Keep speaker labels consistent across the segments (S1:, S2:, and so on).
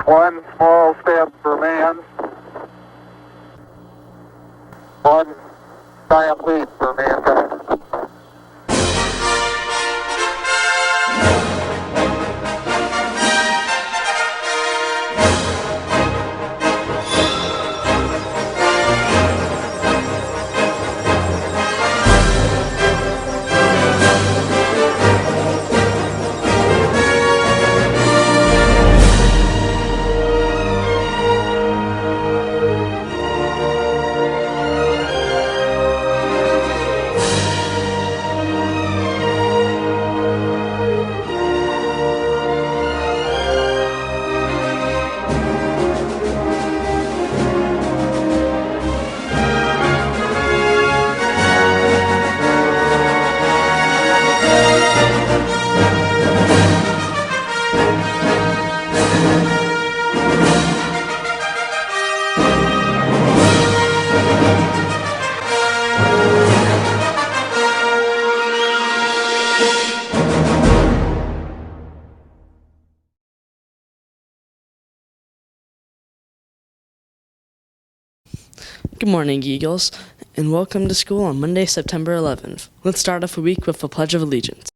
S1: One small step for man, one giant leap for mankind.
S2: Good morning, Eagles, and welcome to school on Monday, September 11th. Let's start off the week with the Pledge of Allegiance.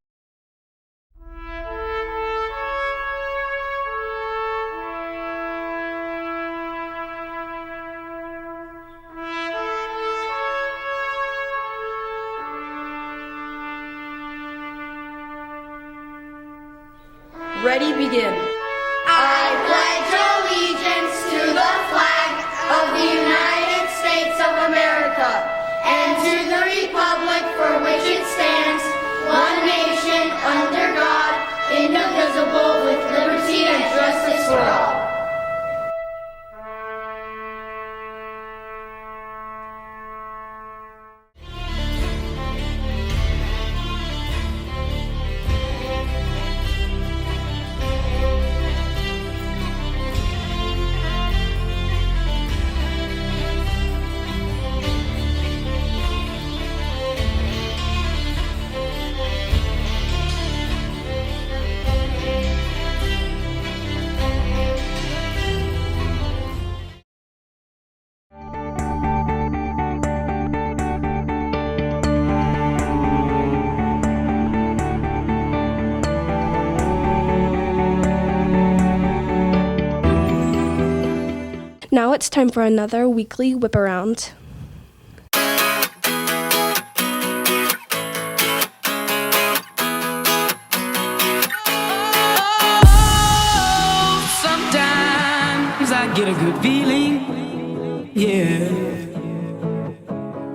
S3: Ready, begin.
S4: I pledge allegiance to the flag of the United States of America and to the republic for which it stands, one nation, under God, indivisible, with liberty and justice for all.
S5: Now it's time for another weekly whip around.
S6: Sometimes I get a good feeling, yeah.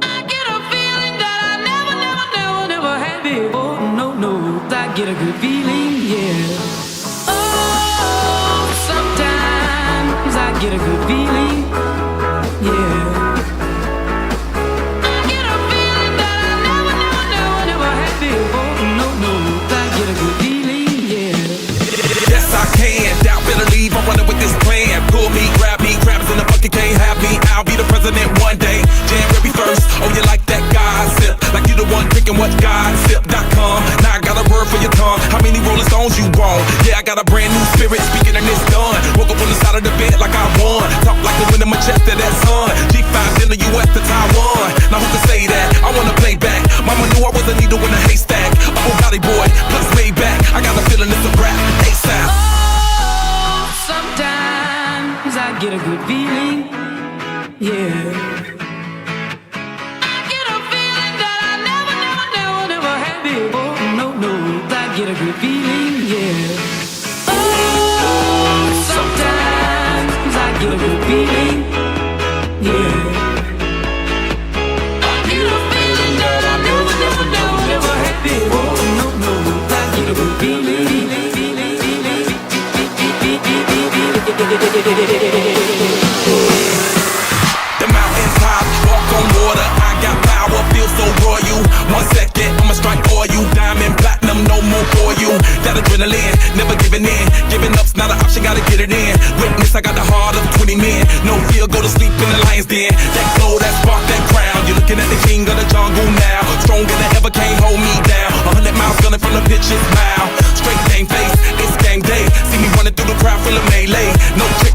S6: I get a feeling that I never had before. No, I get a good feeling, yeah. Oh, sometimes I get a good feeling, yeah. I get a feeling that I never had before. No, I get a good feeling, yeah.
S7: Yes, I can. Doubt, better leave. I'm running with this plan. Pull me, grab me, crabs in the bucket can't have me. I'll be the president one day. January 1st. Oh, you like that gossip? Like you the one drinking what gossip.com. Now I got a word for your tongue. How many Rolling Stones you want? Yeah, I got a brand new spirit speaking and it's done. Woke up on the side of the bed like I won. Talk like the wind in my chest to that sun. G5 in the US to Taiwan. Now who can say that? I wanna play back. Mama knew I was a needle in a haystack. I'm a Valley boy, plus way back. I got a feeling it's a rap. ASAP.
S6: Oh, sometimes I get a good feeling, yeah. I get a feeling that I never had before. No, I get a good feeling, yeah. Oh, sometimes I get a good feeling, yeah. I get a feeling that I never had before. No, I get a good feeling.
S7: The mountains high, walk on water. I got power, feel so royal. 1 second, I'ma strike oil. Diamond, platinum, no more for you. That adrenaline, never giving in. Giving up's not an option, gotta get it in. Witness, I got the heart of 20 men. No fear, go to sleep in the lion's den. That glow, that spark, that crown. You're looking at the king of the jungle now. Stronger than ever, can't hold me down. 100 miles gunning from the pitcher's mouth. Straight game face, it's game day. See me running through the crowd full of melee. No trick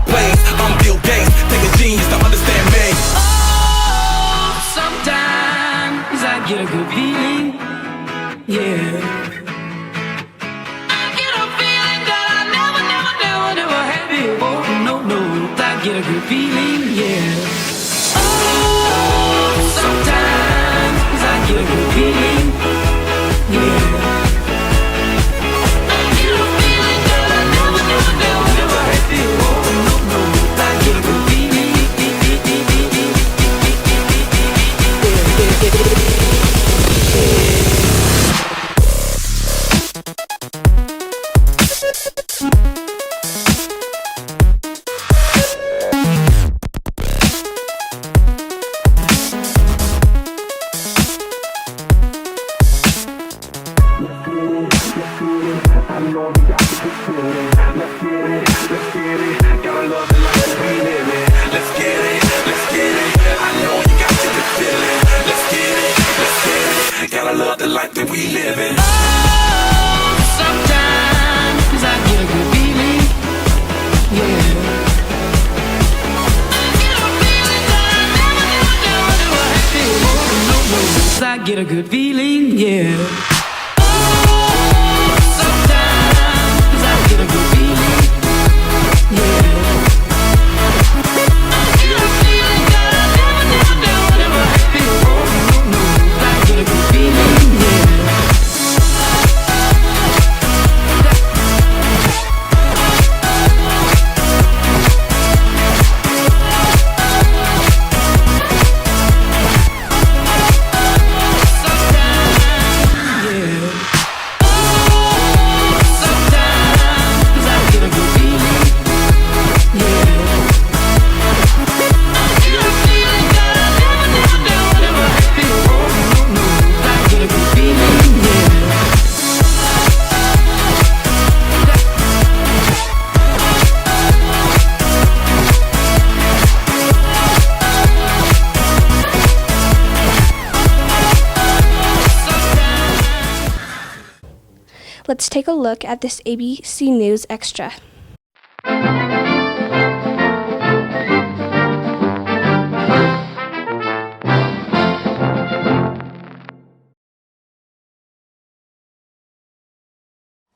S7: love the life we live in. Let's get it, let's get it. I know you got to the feeling. Let's get it, let's get it. Gotta love the life that we live in.
S6: Oh, sometimes I get a good feeling, yeah. I get a feeling that I never had before. I get a good feeling, yeah. Oh, sometimes I get a good feeling, yeah. I get a feeling that I never had before. I get a good feeling, yeah.
S5: Let's take a look at this ABC News Extra.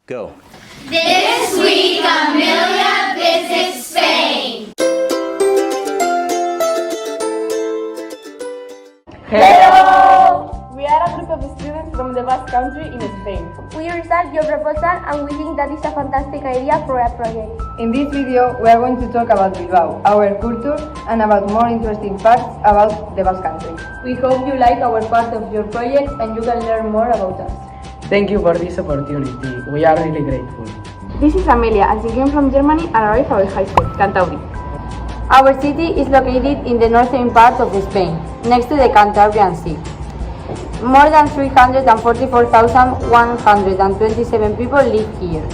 S8: Go.
S4: This week, Amelia visits Spain.
S3: We are a group of students from the Basque Country in Spain.
S9: We researched your proposal and we think that it's a fantastic idea for a project.
S10: In this video, we are going to talk about Bilbao, our culture, and about more interesting facts about the Basque Country.
S3: We hope you like our part of your project and you can learn more about us.
S11: Thank you for this opportunity. We are really grateful.
S12: This is Amelia and she came from Germany and arrived at our high school, Cantabria.
S13: Our city is located in the northern part of Spain, next to the Cantabrian Sea. More than 344,127 people live here.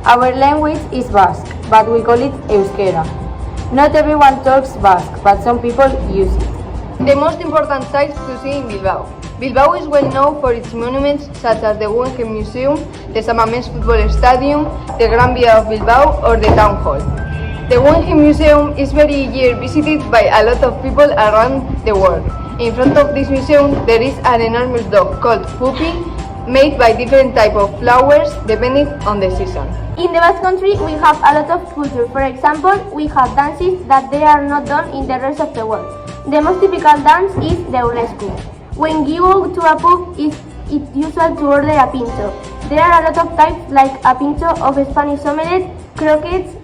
S13: Our language is Basque, but we call it Euskera. Not everyone talks Basque, but some people use it.
S10: The most important sights to see in Bilbao. Bilbao is well known for its monuments such as the Guggenheim Museum, the San Mamés Football Stadium, the Gran Via of Bilbao, or the Town Hall. The Guggenheim Museum is every year visited by a lot of people around the world. In front of this museum, there is an enormous dog called Puppy, made by different types of flowers depending on the season.
S9: In the Basque Country, we have a lot of culture. For example, we have dances that they are not done in the rest of the world. The most typical dance is the burlesque. When you go to a pub, it's usual to order a pincho. There are a lot of types like a pincho of Spanish omelette, croquettes,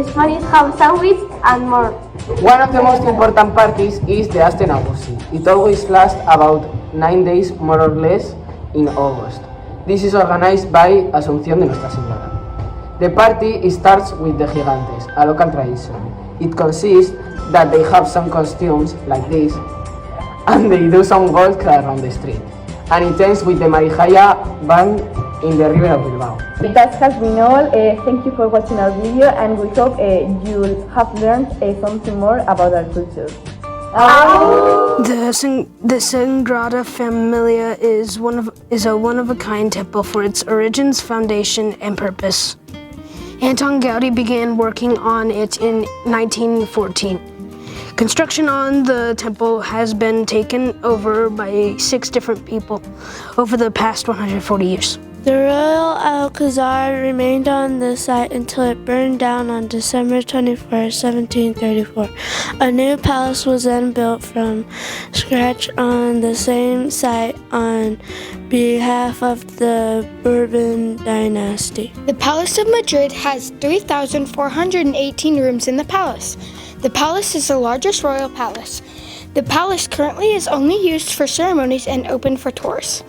S9: Spanish ham sandwich, and more.
S11: One of the most important parties is the Aste Nagusi. It always lasts about 9 days, more or less, in August. This is organized by Asunción de Nuestra Señora. The party starts with the Gigantes, a local tradition. It consists that they have some costumes like this, and they do some walk around the street. And it ends with the Marijaya band in the river of Bilbao.
S12: That has been all. Thank you for watching our video and we hope you'll have learned something more about our culture.
S14: The Sagrada Familia is a one-of-a-kind temple for its origins, foundation, and purpose. Anton Gaudi began working on it in 1914. Construction on the temple has been taken over by 6 different people over the past 140 years.
S15: The Royal Alcazar remained on the site until it burned down on December 21, 1734. A new palace was then built from scratch on the same site on behalf of the Bourbon dynasty.
S16: The Palace of Madrid has 3,418 rooms in the palace. The palace is the largest royal palace. The palace currently is only used for ceremonies and open for tours.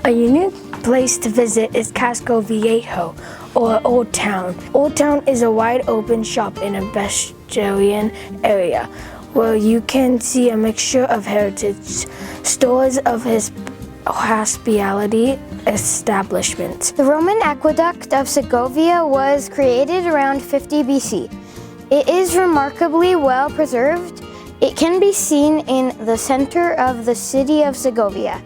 S17: A unique place to visit is Casco Viejo, or Old Town. Old Town is a wide open shop in a Bestelian area where you can see a mixture of heritage stores of his hospitality establishments.
S18: The Roman aqueduct of Segovia was created around 50 BC.
S17: It is remarkably well preserved. It can be seen in the center of the city of Segovia.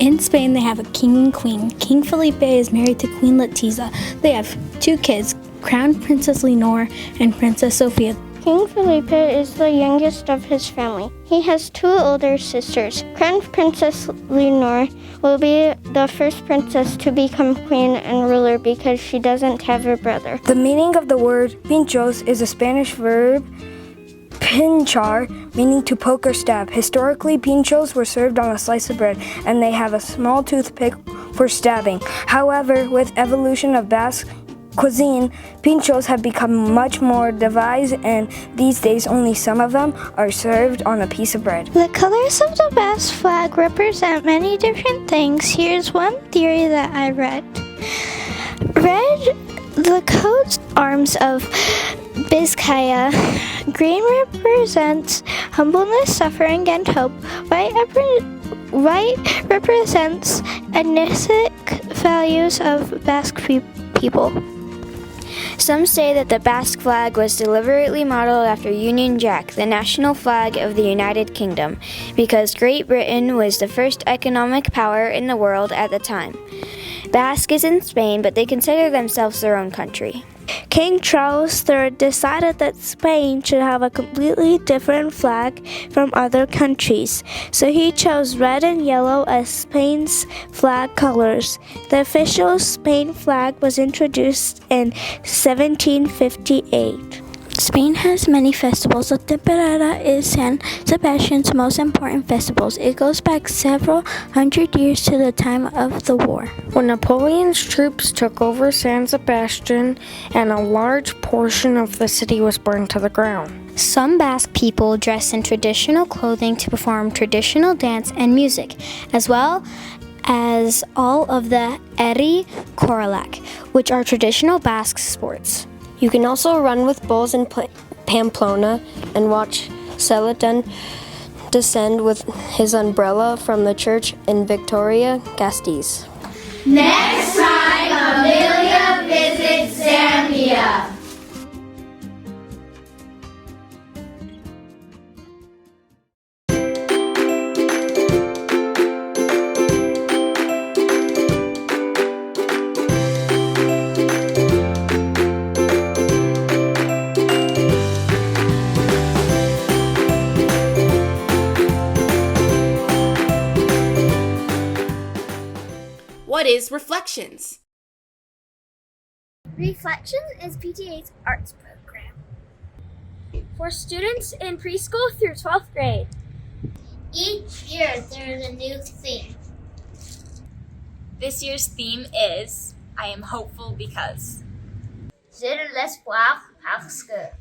S8: In Spain, they have a king and queen. King Felipe is married to Queen Letizia. They have 2 kids, Crown Princess Leonor and Princess Sofia.
S15: King Felipe is the youngest of his family. He has 2 older sisters. Crown Princess Leonor will be the first princess to become queen and ruler because she doesn't have a brother.
S17: The meaning of the word pinchos is a Spanish verb, pinchar, meaning to poke or stab. Historically, pinchos were served on a slice of bread, and they have a small toothpick for stabbing. However, with evolution of Basque cuisine, pinchos have become much more devised, and these days only some of them are served on a piece of bread.
S15: The colors of the Basque flag represent many different things. Here's one theory that I read. Red, the coat arms of Biscaya. Green represents humbleness, suffering, and hope. White represents ethnic values of Basque people.
S18: Some say that the Basque flag was deliberately modeled after Union Jack, the national flag of the United Kingdom, because Great Britain was the first economic power in the world at the time. Basque is in Spain, but they consider themselves their own country.
S15: King Charles III decided that Spain should have a completely different flag from other countries, so he chose red and yellow as Spain's flag colors. The official Spain flag was introduced in 1758. Spain has many festivals. The Temporada is San Sebastian's most important festival. It goes back several hundred years to the time of the war,
S17: when Napoleon's troops took over San Sebastian and a large portion of the city was burned to the ground.
S15: Some Basque people dress in traditional clothing to perform traditional dance and music, as well as all of the Eri Korolak, which are traditional Basque sports.
S17: You can also run with bulls in Pamplona and watch Celadon descend with his umbrella from the church in Victoria-Gasteiz.
S4: Next time, Amelia visits Zambia.
S19: What is Reflections?
S20: Reflections is PTA's arts program for students in preschool through 12th grade.
S4: Each year there is a new theme.
S21: This year's theme is I am hopeful because.
S20: J'ai de l'espoir parce que.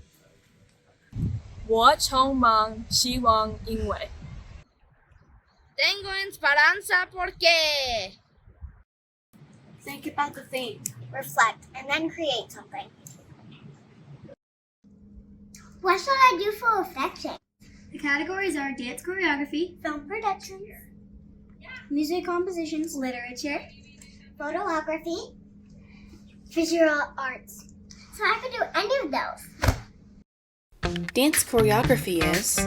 S21: 我充满希望因为。
S22: Tengo esperanza porque.
S20: Think about the theme, reflect, and then create something.
S4: What should I do for reflection?
S20: The categories are dance choreography,
S4: Film production,
S20: music compositions, literature,
S4: photography, visual arts. So I could do any of those.
S19: Dance choreography is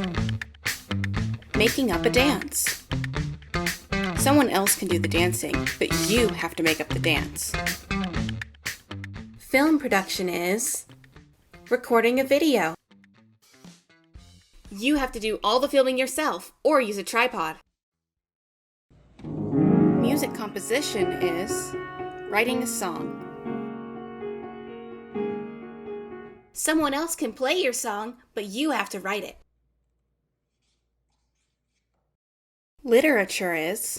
S19: making up a dance. Someone else can do the dancing, but you have to make up the dance. Film production is recording a video. You have to do all the filming yourself or use a tripod. Music composition is writing a song. Someone else can play your song, but you have to write it. Literature is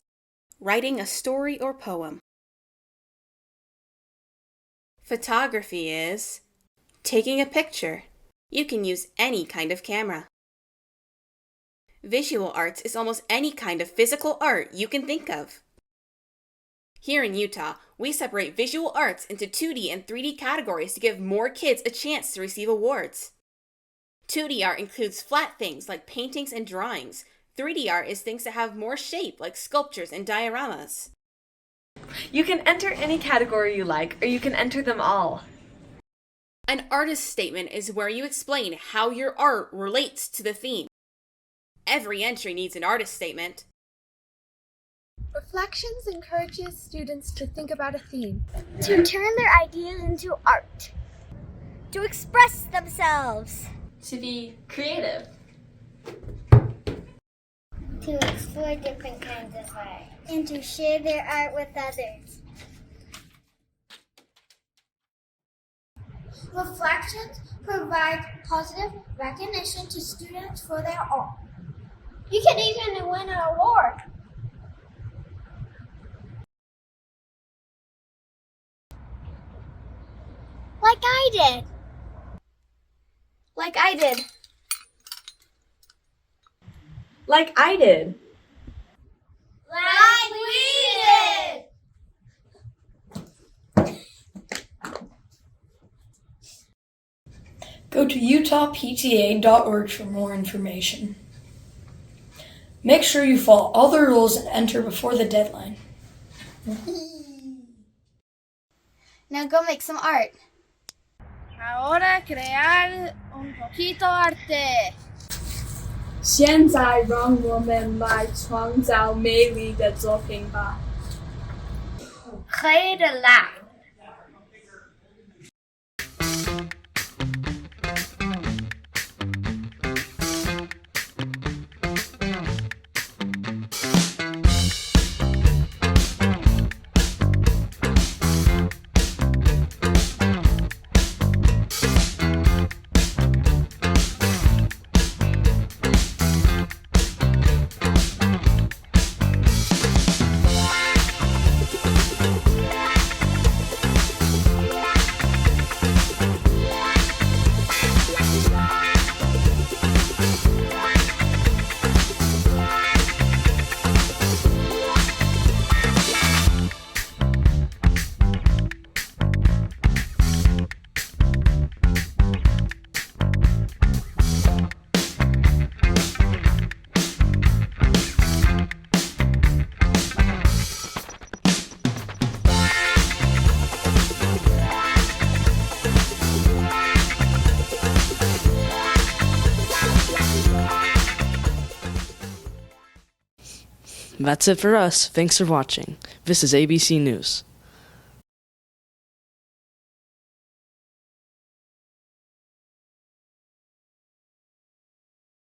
S19: writing a story or poem. Photography is taking a picture. You can use any kind of camera. Visual arts is almost any kind of physical art you can think of. Here in Utah, we separate visual arts into 2D and 3D categories to give more kids a chance to receive awards. 2D art includes flat things like paintings and drawings. 3D art is things that have more shape, like sculptures and dioramas.
S23: You can enter any category you like, or you can enter them all.
S19: An artist statement is where you explain how your art relates to the theme. Every entry needs an artist statement.
S1: Reflections encourages students to think about a theme.
S20: To turn their ideas into art. To express themselves.
S2: To be creative.
S20: To explore different kinds of art. And to share their art with others. Reflections provide positive recognition to students for their art. You can even win an award. Like I did.
S2: Like I did.
S21: Like I did.
S4: Like we did.
S23: Go to utahpta.org for more information. Make sure you follow all the rules and enter before the deadline.
S22: Now go make some art. Ahora crear un poquito arte.
S21: 现在让我们来创造美丽的作品吧。
S20: 可以的啦。
S24: That's it for us. Thanks for watching. This is ABC News.